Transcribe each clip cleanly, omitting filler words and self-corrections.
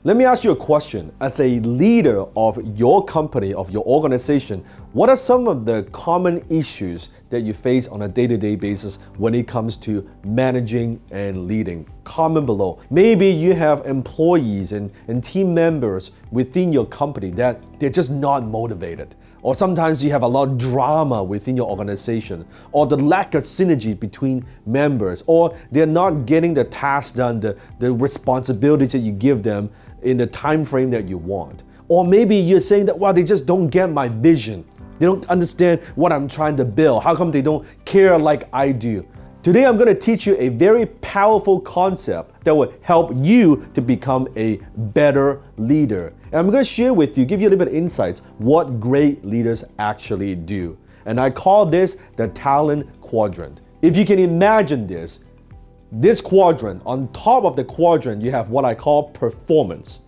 Let me ask you a question. As a leader of your company, of your organization, what are some of the common issues that you face on a day-to-day basis when it comes to managing and leading? Comment below. Maybe you have employees and team members within your company that they're just not motivated. Or sometimes you have a lot of drama within your organization, or the lack of synergy between members, or they're not getting the tasks done, the responsibilities that you give them in the time frame that you want. Or maybe you're saying that, wow, they just don't get my vision. They don't understand what I'm trying to build. How come they don't care like I do? Today, I'm going to teach you a very powerful concept that will help you to become a better leader. And I'm going to share with you, give you a little bit of insights, what great leaders actually do. And I call this the talent quadrant. If you can imagine this quadrant, on top of the quadrant, you have what I call performance.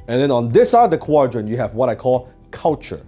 And then on this side of the quadrant, you have what I call culture.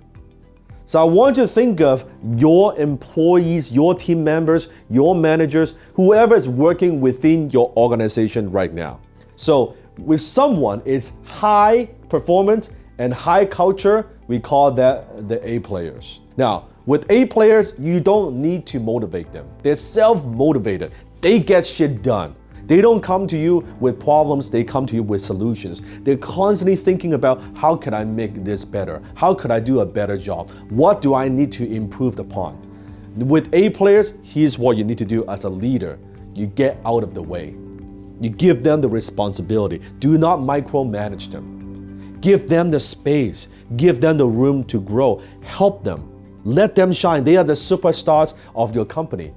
So I want you to think of your employees, your team members, your managers, whoever is working within your organization right now. So with someone, it's high performance and high culture, we call that the A players. Now, with A players, you don't need to motivate them. They're self-motivated. They get shit done. They don't come to you with problems, they come to you with solutions. They're constantly thinking about, how can I make this better? How could I do a better job? What do I need to improve upon? With A players, here's what you need to do as a leader. You get out of the way. You give them the responsibility. Do not micromanage them. Give them the space. Give them the room to grow. Help them. Let them shine. They are the superstars of your company.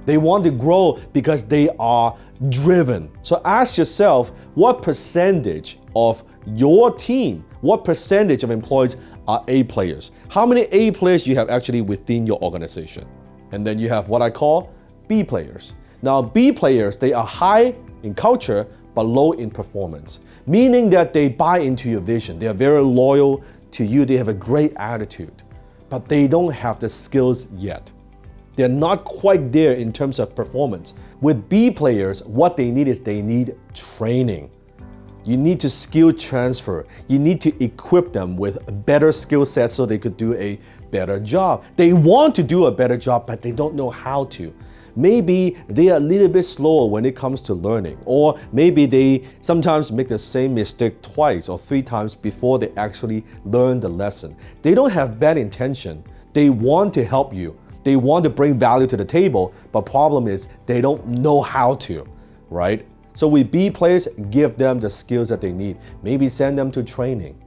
They want to grow because they are driven. So ask yourself, what percentage of your team, what percentage of employees are A players? How many A players you have actually within your organization? And then you have what I call B players. Now, B players, they are high in culture, but low in performance, meaning that they buy into your vision. They are very loyal to you. They have a great attitude, but they don't have the skills yet. They're not quite there in terms of performance. With B players, what they need is they need training. You need to skill transfer. You need to equip them with better skill sets so they could do a better job. They want to do a better job, but they don't know how to. Maybe they are a little bit slower when it comes to learning, or maybe they sometimes make the same mistake twice or 3 times before they actually learn the lesson. They don't have bad intention. They want to help you. They want to bring value to the table, but problem is they don't know how to, right? So with B players, give them the skills that they need. Maybe send them to training.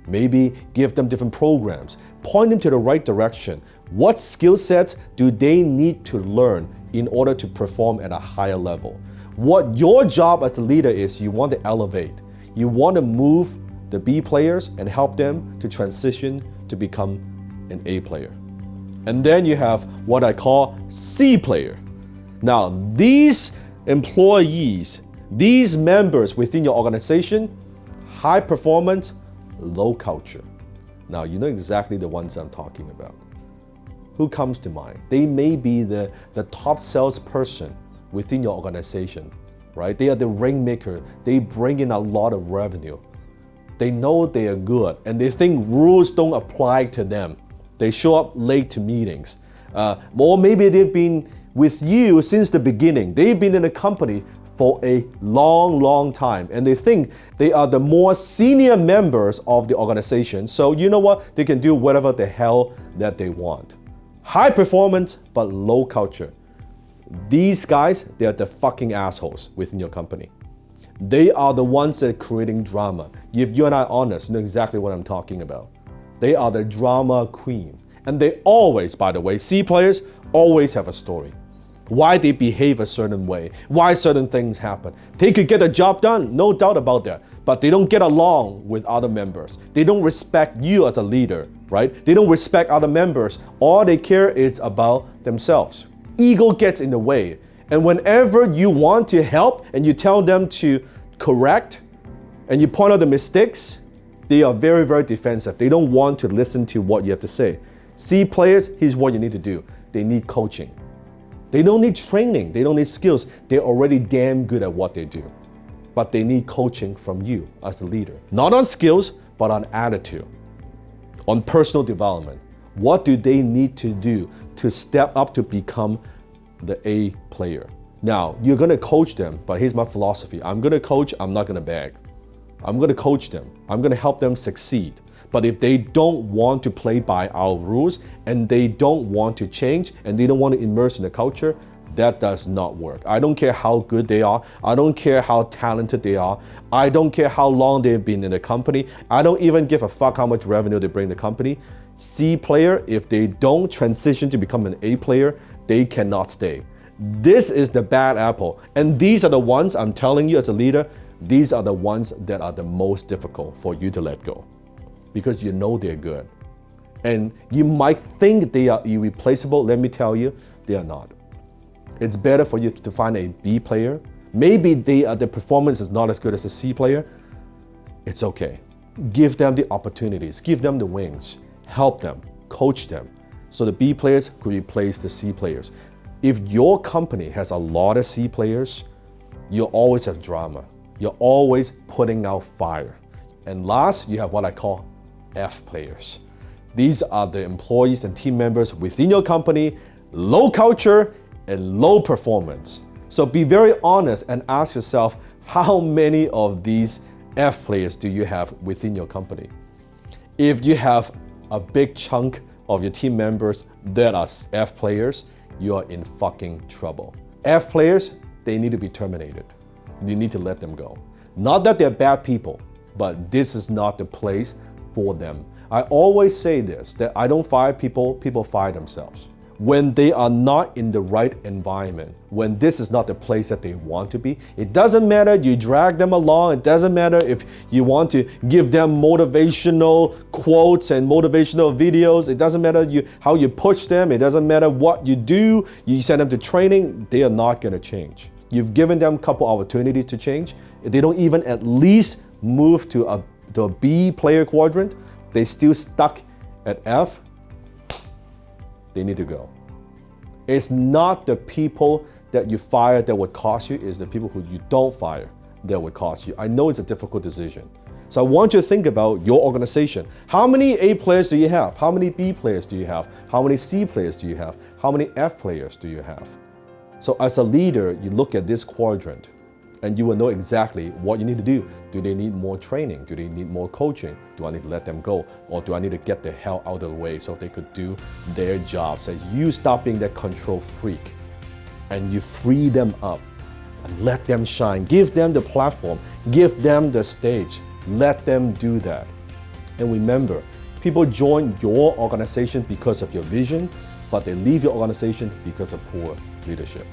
Maybe give them different programs. Point them to the right direction. What skill sets do they need to learn in order to perform at a higher level? What your job as a leader is, you want to elevate. You want to move the B players and help them to transition to become an A player. And then you have what I call C player. Now, these employees, these members within your organization, high performance, low culture. Now, you know exactly the ones I'm talking about. Who comes to mind? They may be the top salesperson within your organization, right? They are the rainmaker. They bring in a lot of revenue. They know they are good, and they think rules don't apply to them. They show up late to meetings. Or maybe they've been with you since the beginning. They've been in a company for a long, long time, and they think they are the more senior members of the organization. So you know what? They can do whatever the hell that they want. High performance, but low culture. These guys, they are the fucking assholes within your company. They are the ones that are creating drama. If you and I are honest, you know exactly what I'm talking about. They are the drama queen. And they always, by the way, C players always have a story. Why they behave a certain way, why certain things happen. They could get the job done, no doubt about that, but they don't get along with other members. They don't respect you as a leader, right? They don't respect other members. All they care is about themselves. Ego gets in the way. And whenever you want to help and you tell them to correct and you point out the mistakes, they are very, very defensive. They don't want to listen to what you have to say. C players, here's what you need to do. They need coaching. They don't need training. They don't need skills. They're already damn good at what they do. but they need coaching from you as a leader. Not on skills, but on attitude, on personal development. What do they need to do to step up to become the A player? Now, you're gonna coach them, but here's my philosophy. I'm gonna coach, I'm not gonna beg. I'm gonna coach them. I'm gonna help them succeed. But if they don't want to play by our rules and they don't want to change and they don't want to immerse in the culture, that does not work. I don't care how good they are. I don't care how talented they are. I don't care how long they've been in the company. I don't even give a fuck how much revenue they bring the company. C player, if they don't transition to become an A player, they cannot stay. This is the bad apple. And these are the ones, I'm telling you as a leader, these are the ones that are the most difficult for you to let go. Because you know they're good. And you might think they are irreplaceable. Let me tell you, they are not. It's better for you to find a B player. Maybe the performance is not as good as a C player. It's okay. Give them the opportunities, give them the wings, help them, coach them. So the B players could replace the C players. If your company has a lot of C players, you always have drama. You're always putting out fire. And last, you have what I call F players. These are the employees and team members within your company, low culture and low performance. So be very honest and ask yourself, how many of these F players do you have within your company? If you have a big chunk of your team members that are F players, you are in fucking trouble. F players, they need to be terminated. You need to let them go. Not that they're bad people, but this is not the place for them. I always say this, that I don't fire people, people fire themselves. When they are not in the right environment, when this is not the place that they want to be, it doesn't matter you drag them along, it doesn't matter if you want to give them motivational quotes and motivational videos, it doesn't matter how you push them, it doesn't matter what you do, you send them to training, they are not gonna change. You've given them a couple opportunities to change. If they don't even at least move to a B player quadrant, they still stuck at F, they need to go. It's not the people that you fire that would cost you, it's the people who you don't fire that would cost you. I know it's a difficult decision. So I want you to think about your organization. How many A players do you have? How many B players do you have? How many C players do you have? How many F players do you have? So as a leader, you look at this quadrant and you will know exactly what you need to do. Do they need more training? Do they need more coaching? Do I need to let them go? Or do I need to get the hell out of the way so they could do their jobs? As you stop being that control freak and you free them up and let them shine. Give them the platform. Give them the stage. Let them do that. And remember, people join your organization because of your vision, but they leave your organization because of poor leadership.